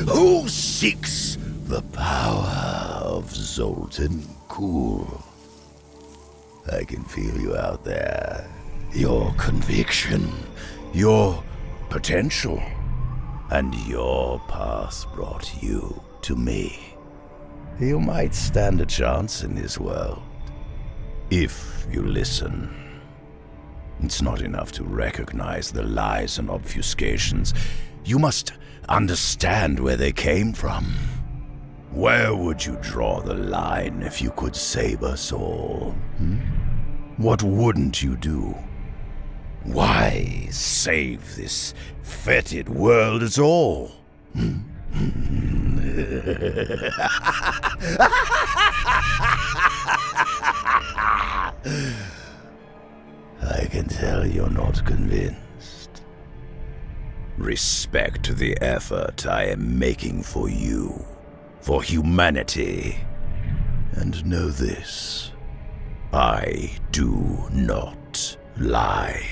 Who seeks the power of Zoltun Kulle? I can feel you out there. Your conviction, your potential, and your path brought you to me. You might stand a chance in this world, if you listen. It's not enough to recognize the lies and obfuscations. You must understand where they came from. Where would you draw the line if you could save us all? What wouldn't you do? Why save this fetid world at all? I can tell you're not convinced. Respect the effort I am making for you, for humanity. And know this, I do not lie.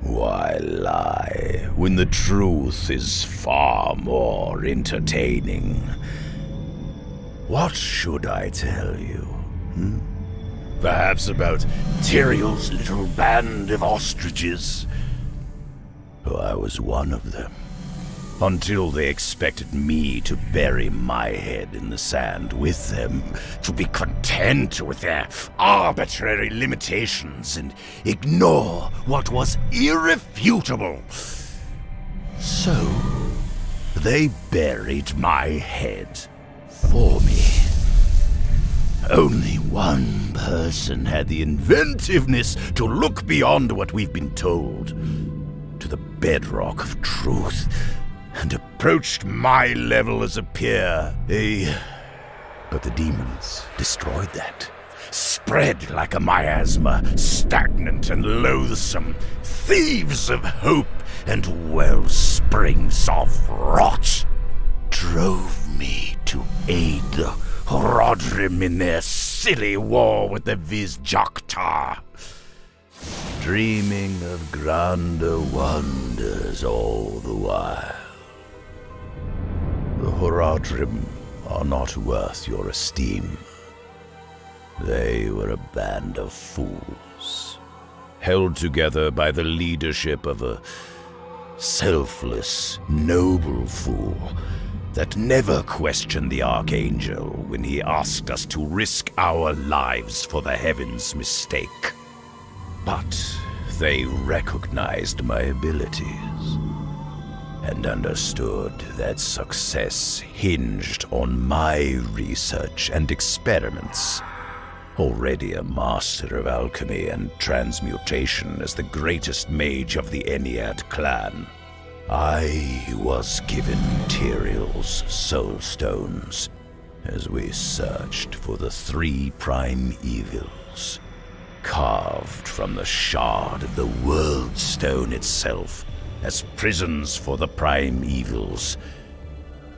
Why lie when the truth is far more entertaining? What should I tell you? Perhaps about Tyrael's little band of ostriches? Oh, I was one of them, until they expected me to bury my head in the sand with them, to be content with their arbitrary limitations and ignore what was irrefutable. So, they buried my head for me. Only one person had the inventiveness to look beyond what we've been told, to the bedrock of truth, and approached my level as a peer. But the demons destroyed that. Spread like a miasma, stagnant and loathsome, thieves of hope and wellsprings of rot, drove me to aid the Horadrim in their silly war with the Vizjaktar, dreaming of grander wonders all the while. The Horadrim are not worth your esteem. They were a band of fools, held together by the leadership of a selfless, noble fool that never questioned the Archangel when he asked us to risk our lives for the Heaven's mistake. But they recognized my abilities and understood that success hinged on my research and experiments. Already a master of alchemy and transmutation as the greatest mage of the Ennead clan, I was given Tyrael's soul stones as we searched for the 3 prime evils, carved from the shard of the world stone itself as prisons for the prime evils.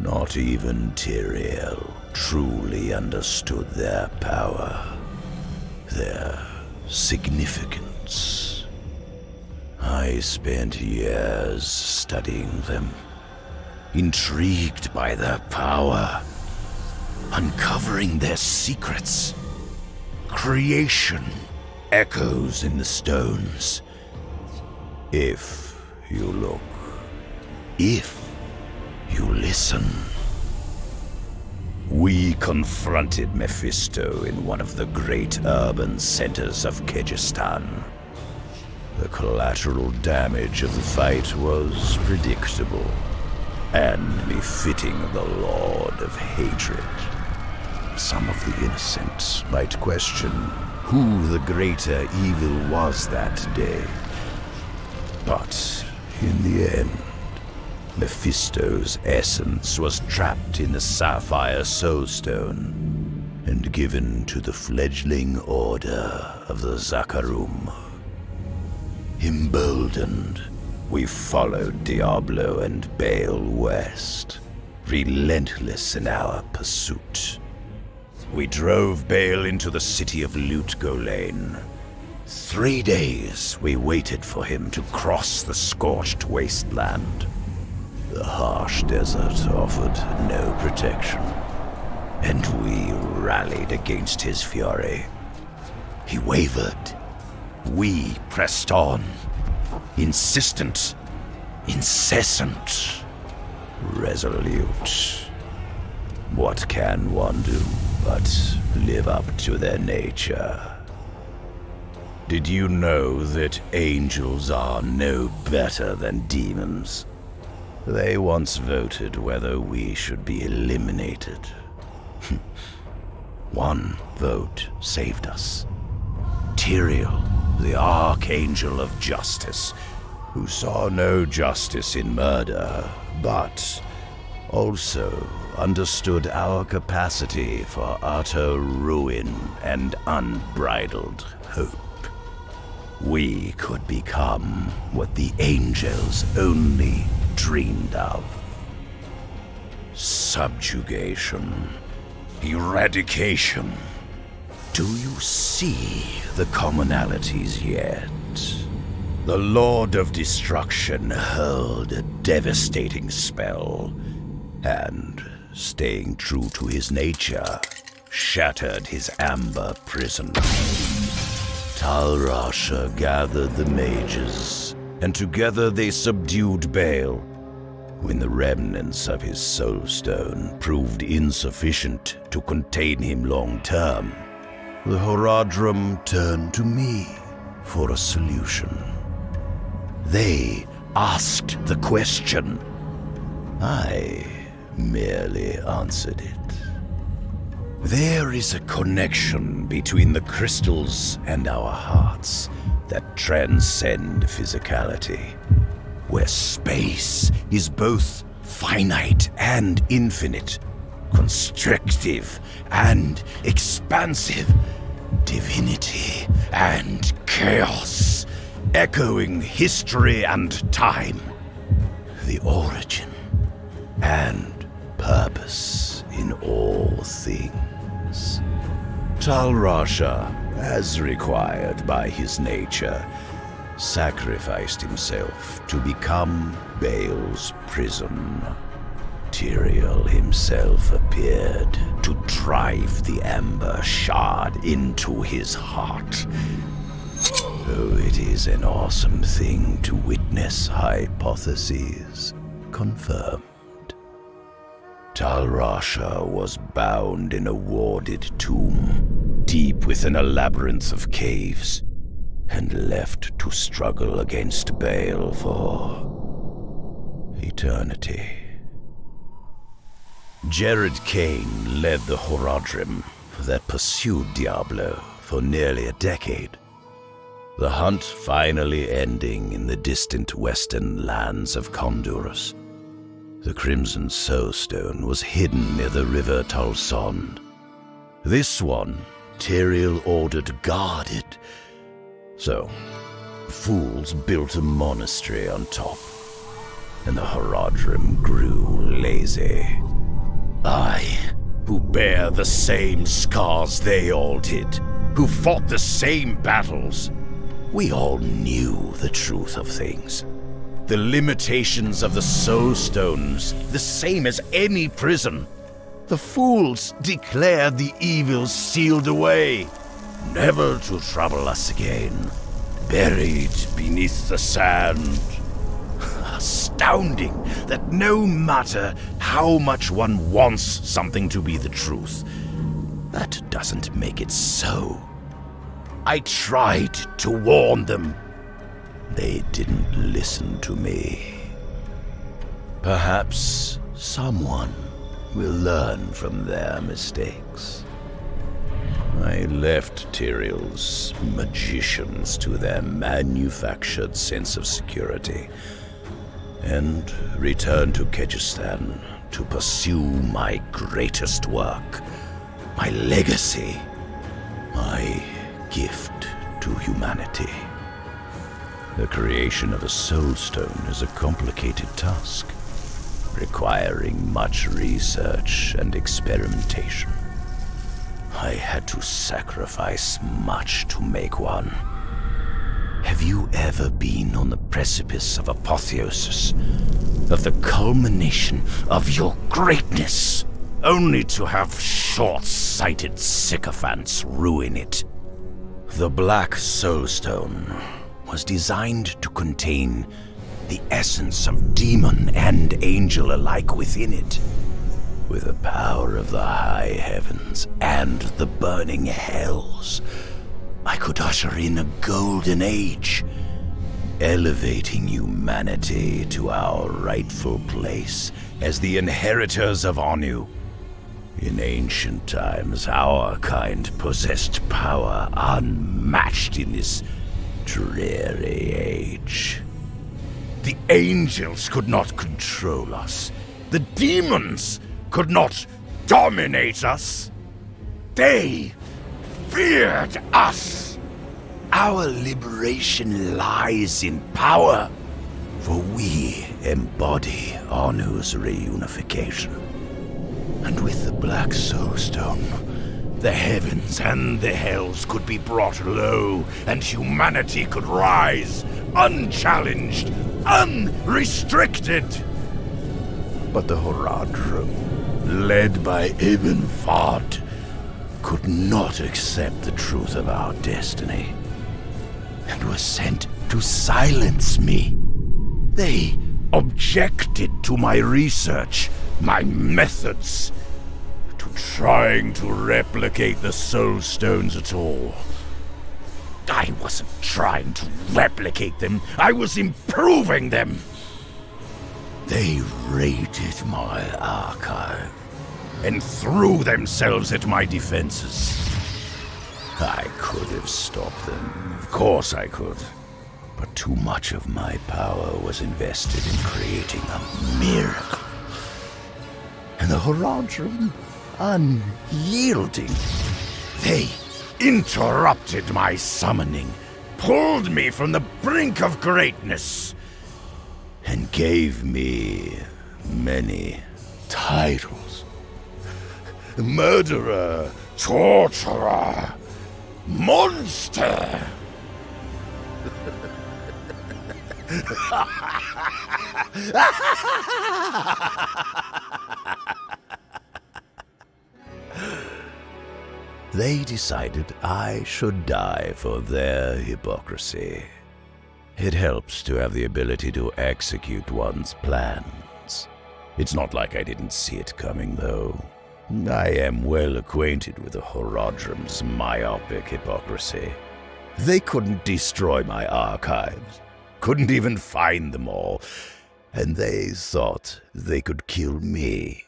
Not even Tyrael truly understood their power, their significance. I spent years studying them, intrigued by their power, uncovering their secrets. Creation echoes in the stones. If you look, if you listen. We confronted Mephisto in one of the great urban centers of Kyrgyzstan. The collateral damage of the fight was predictable and befitting the Lord of Hatred. Some of the innocent might question who the greater evil was that day. But in the end, Mephisto's essence was trapped in the Sapphire Soulstone and given to the fledgling order of the Zakarum. Emboldened, we followed Diablo and Baal west, relentless in our pursuit. We drove Baal into the city of Lutgolain, 3 days we waited for him to cross the scorched wasteland. The harsh desert offered no protection, and we rallied against his fury. He wavered. We pressed on, insistent, incessant, resolute. What can one do but live up to their nature? Did you know that angels are no better than demons? They once voted whether we should be eliminated. One vote saved us. Tyrael, the Archangel of Justice, who saw no justice in murder, but also understood our capacity for utter ruin and unbridled hope. We could become what the angels only dreamed of. Subjugation. Eradication. Do you see the commonalities yet? The Lord of Destruction hurled a devastating spell, and, staying true to his nature, shattered his amber prison. Tal Rasha gathered the mages, and together they subdued Baal. When the remnants of his soul stone proved insufficient to contain him long-term, the Horadrim turned to me for a solution. They asked the question. I merely answered it. There is a connection between the crystals and our hearts that transcend physicality, where space is both finite and infinite, constrictive and expansive, divinity and chaos, echoing history and time, the origin and purpose in all things. Tal Rasha, as required by his nature, sacrificed himself to become Baal's prison. Tyrael himself appeared to drive the amber shard into his heart. Oh, it is an awesome thing to witness hypotheses confirmed. Tal Rasha was bound in a warded tomb, deep within a labyrinth of caves, and left to struggle against Baal for eternity. Jared Kane led the Horadrim that pursued Diablo for nearly a decade, the hunt finally ending in the distant western lands of Condurus. The Crimson Soulstone was hidden near the river Talsond. This one, Tyrael ordered guarded. So, fools built a monastery on top, and the Horadrim grew lazy. I, who bear the same scars they all did, who fought the same battles, we all knew the truth of things. The limitations of the Soul Stones, the same as any prison. The fools declared the evils sealed away, never to trouble us again, buried beneath the sand. Astounding that no matter how much one wants something to be the truth, that doesn't make it so. I tried to warn them. They didn't listen to me. Perhaps someone will learn from their mistakes. I left Tyrael's magicians to their manufactured sense of security, and returned to Kyrgyzstan to pursue my greatest work, my legacy, my gift to humanity. The creation of a soul stone is a complicated task, requiring much research and experimentation. I had to sacrifice much to make one, Have you ever been on the precipice of apotheosis, of the culmination of your greatness, only to have short-sighted sycophants ruin it? The Black Soulstone was designed to contain the essence of demon and angel alike within it. With the power of the high heavens and the burning hells, I could usher in a golden age, elevating humanity to our rightful place as the inheritors of Anu. In ancient times, our kind possessed power unmatched in this dreary age. The angels could not control us. The demons could not dominate us. They feared us. Our liberation lies in power, for we embody Anu's reunification. And with the Black Soulstone, the heavens and the hells could be brought low, and humanity could rise, unchallenged, unrestricted. But the Horadrim, led by Ibn Fard, could not accept the truth of our destiny, and was sent to silence me. They objected to my research, my methods, to trying to replicate the Soulstones at all. I wasn't trying to replicate them, I was improving them. They raided my archive and threw themselves at my defenses. I could have stopped them, of course I could. But too much of my power was invested in creating a miracle. And the Horadrim, unyielding, they interrupted my summoning, pulled me from the brink of greatness, and gave me many titles. Murderer, torturer, monster. They decided I should die for their hypocrisy. It helps to have the ability to execute one's plans. It's not like I didn't see it coming, though. I am well acquainted with the Horadrim's myopic hypocrisy. They couldn't destroy my archives, couldn't even find them all, and they thought they could kill me.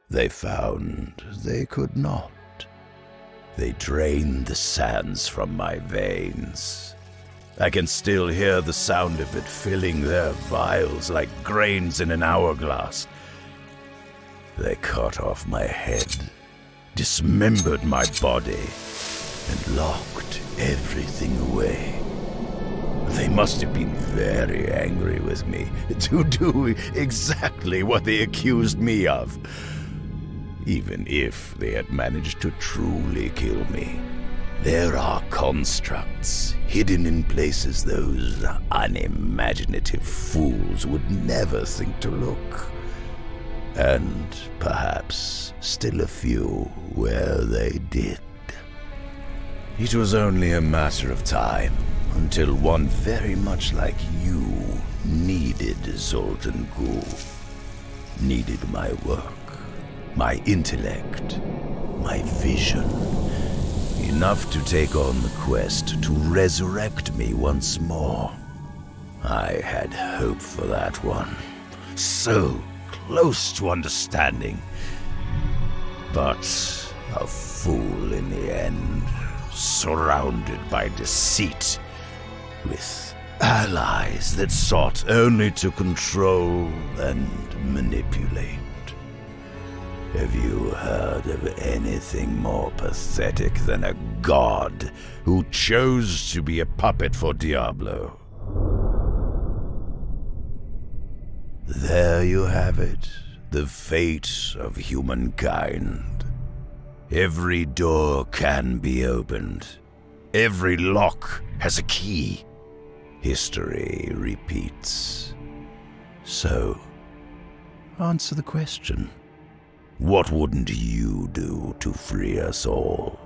They found they could not. They drained the sands from my veins. I can still hear the sound of it filling their vials like grains in an hourglass. They cut off my head, dismembered my body, and locked everything away. They must have been very angry with me to do exactly what they accused me of. Even if they had managed to truly kill me, there are constructs hidden in places those unimaginative fools would never think to look. And perhaps still a few where they did. It was only a matter of time until one very much like you needed Zoltun Kulle, needed my work, my intellect, my vision, enough to take on the quest to resurrect me once more. I had hope for that one, so close to understanding, but a fool in the end, surrounded by deceit, with allies that sought only to control and manipulate. Have you heard of anything more pathetic than a god who chose to be a puppet for Diablo? There you have it, the fate of humankind. Every door can be opened. Every lock has a key. history repeats. So, answer the question. What wouldn't you do to free us all?